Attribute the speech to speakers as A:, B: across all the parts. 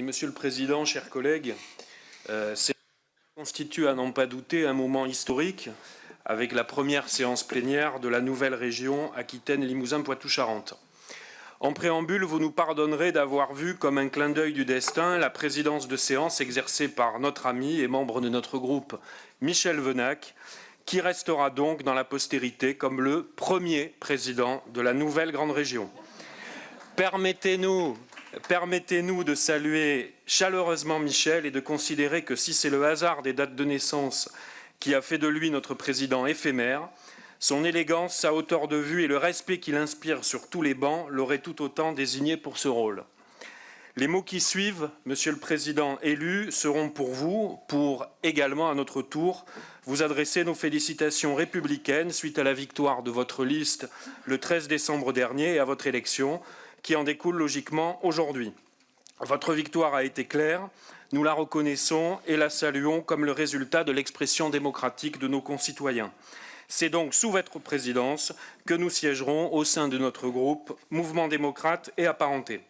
A: Monsieur le Président, chers collègues, c'est constitue à n'en pas douter un moment historique avec la première séance plénière de la nouvelle région Aquitaine-Limousin-Poitou-Charentes. En préambule, vous nous pardonnerez d'avoir vu comme un clin d'œil du destin la présidence de séance exercée par notre ami et membre de notre groupe Michel Venac, qui restera donc dans la postérité comme le premier président de la nouvelle grande région. Permettez-nous de saluer chaleureusement Michel et de considérer que si c'est le hasard des dates de naissance qui a fait de lui notre président éphémère, son élégance, sa hauteur de vue et le respect qu'il inspire sur tous les bancs l'auraient tout autant désigné pour ce rôle. Les mots qui suivent, Monsieur le Président élu, seront pour vous, pour également à notre tour vous adresser nos félicitations républicaines suite à la victoire de votre liste le 13 décembre dernier et à votre élection, qui en découle logiquement aujourd'hui. Votre victoire a été claire, nous la reconnaissons et la saluons comme le résultat de l'expression démocratique de nos concitoyens. C'est donc sous votre présidence que nous siégerons au sein de notre groupe Mouvement démocrate et apparenté.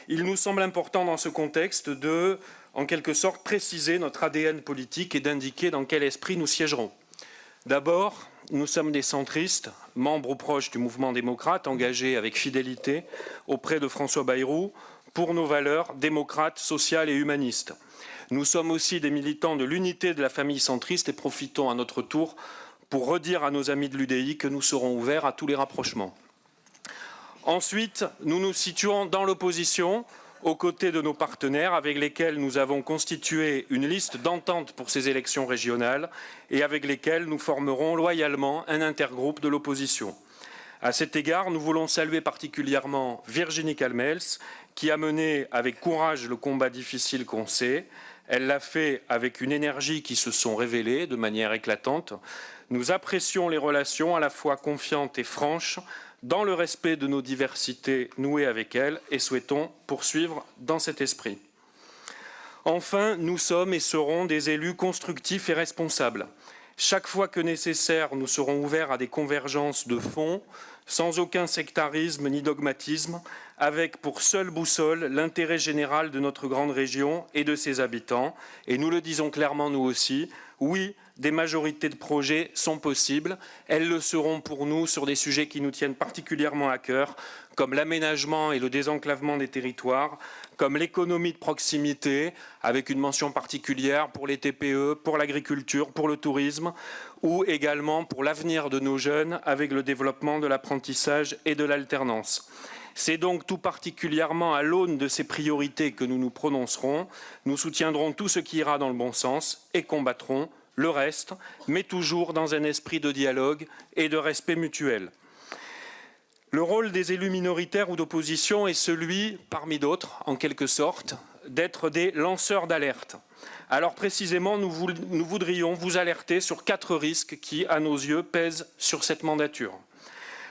A: Il nous semble important dans ce contexte de, en quelque sorte, préciser notre ADN politique et d'indiquer dans quel esprit nous siégerons. D'abord, nous sommes des centristes, membres ou proches du mouvement démocrate, engagés avec fidélité auprès de François Bayrou pour nos valeurs démocrates, sociales et humanistes. Nous sommes aussi des militants de l'unité de la famille centriste et profitons à notre tour pour redire à nos amis de l'UDI que nous serons ouverts à tous les rapprochements. Ensuite, nous nous situons dans l'opposition, aux côtés de nos partenaires avec lesquels nous avons constitué une liste d'entente pour ces élections régionales et avec lesquels nous formerons loyalement un intergroupe de l'opposition. À cet égard, nous voulons saluer particulièrement Virginie Calmels, qui a mené avec courage le combat difficile qu'on sait. Elle l'a fait avec une énergie qui se sont révélées de manière éclatante. Nous apprécions les relations à la fois confiantes et franches dans le respect de nos diversités nouées avec elle et souhaitons poursuivre dans cet esprit. Enfin, nous sommes et serons des élus constructifs et responsables. Chaque fois que nécessaire, nous serons ouverts à des convergences de fond, sans aucun sectarisme ni dogmatisme, avec pour seule boussole l'intérêt général de notre grande région et de ses habitants. Et nous le disons clairement nous aussi, oui, des majorités de projets sont possibles. Elles le seront pour nous sur des sujets qui nous tiennent particulièrement à cœur, comme l'aménagement et le désenclavement des territoires, comme l'économie de proximité, avec une mention particulière pour les TPE, pour l'agriculture, pour le tourisme, ou également pour l'avenir de nos jeunes, avec le développement de l'apprentissage et de l'alternance. C'est donc tout particulièrement à l'aune de ces priorités que nous nous prononcerons. Nous soutiendrons tout ce qui ira dans le bon sens et combattrons le reste, mais toujours dans un esprit de dialogue et de respect mutuel. Le rôle des élus minoritaires ou d'opposition est celui, parmi d'autres, en quelque sorte, d'être des lanceurs d'alerte. Alors précisément, nous voudrions vous alerter sur 4 risques qui, à nos yeux, pèsent sur cette mandature.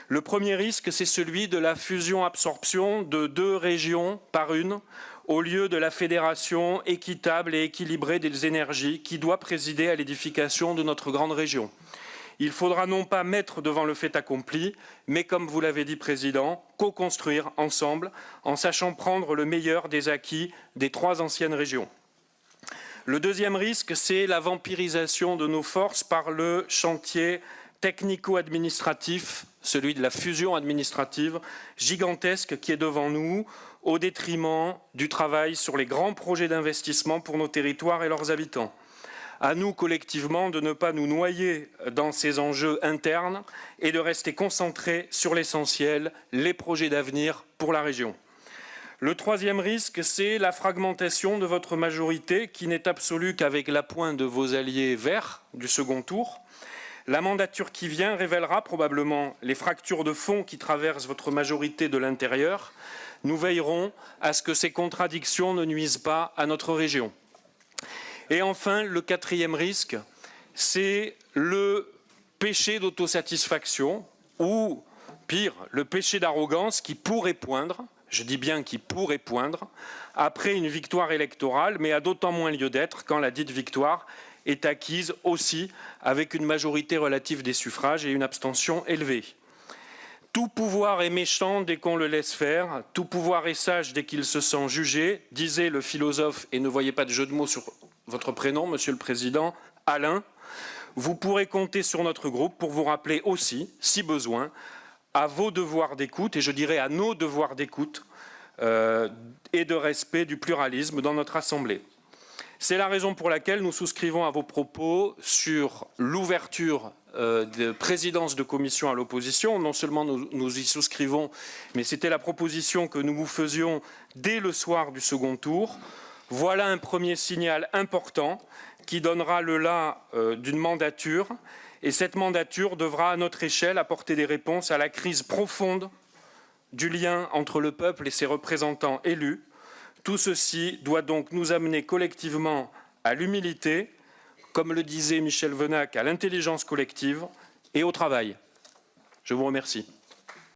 A: Le premier risque, c'est celui de la fusion-absorption de 2 régions par une, au lieu de la fédération équitable et équilibrée des énergies qui doit présider à l'édification de notre grande région. Il faudra non pas mettre devant le fait accompli, mais comme vous l'avez dit, Président, co-construire ensemble, en sachant prendre le meilleur des acquis des 3 anciennes régions. Le deuxième risque, c'est la vampirisation de nos forces par le chantier technico-administratif, celui de la fusion administrative gigantesque qui est devant nous, au détriment du travail sur les grands projets d'investissement pour nos territoires et leurs habitants. À nous, collectivement, de ne pas nous noyer dans ces enjeux internes et de rester concentrés sur l'essentiel, les projets d'avenir pour la région. Le troisième risque, c'est la fragmentation de votre majorité qui n'est absolue qu'avec l'appoint de vos alliés verts du second tour. La mandature qui vient révélera probablement les fractures de fond qui traversent votre majorité de l'intérieur. Nous veillerons à ce que ces contradictions ne nuisent pas à notre région. Et enfin, le quatrième risque, c'est le péché d'autosatisfaction ou, pire, le péché d'arrogance qui pourrait poindre, je dis bien qui pourrait poindre, après une victoire électorale, mais a d'autant moins lieu d'être quand la dite victoire est acquise aussi avec une majorité relative des suffrages et une abstention élevée. Tout pouvoir est méchant dès qu'on le laisse faire, tout pouvoir est sage dès qu'il se sent jugé, disait le philosophe, et ne voyez pas de jeu de mots sur votre prénom, Monsieur le Président, Alain. Vous pourrez compter sur notre groupe pour vous rappeler aussi, si besoin, à vos devoirs d'écoute, et je dirais à nos devoirs d'écoute et de respect du pluralisme dans notre Assemblée. C'est la raison pour laquelle nous souscrivons à vos propos sur l'ouverture de présidence de commission à l'opposition. Non seulement nous y souscrivons, mais c'était la proposition que nous vous faisions dès le soir du second tour. Voilà un premier signal important qui donnera le là d'une mandature. Et cette mandature devra, à notre échelle, apporter des réponses à la crise profonde du lien entre le peuple et ses représentants élus. Tout ceci doit donc nous amener collectivement à l'humilité, comme le disait Michel Venac, à l'intelligence collective et au travail. Je vous remercie.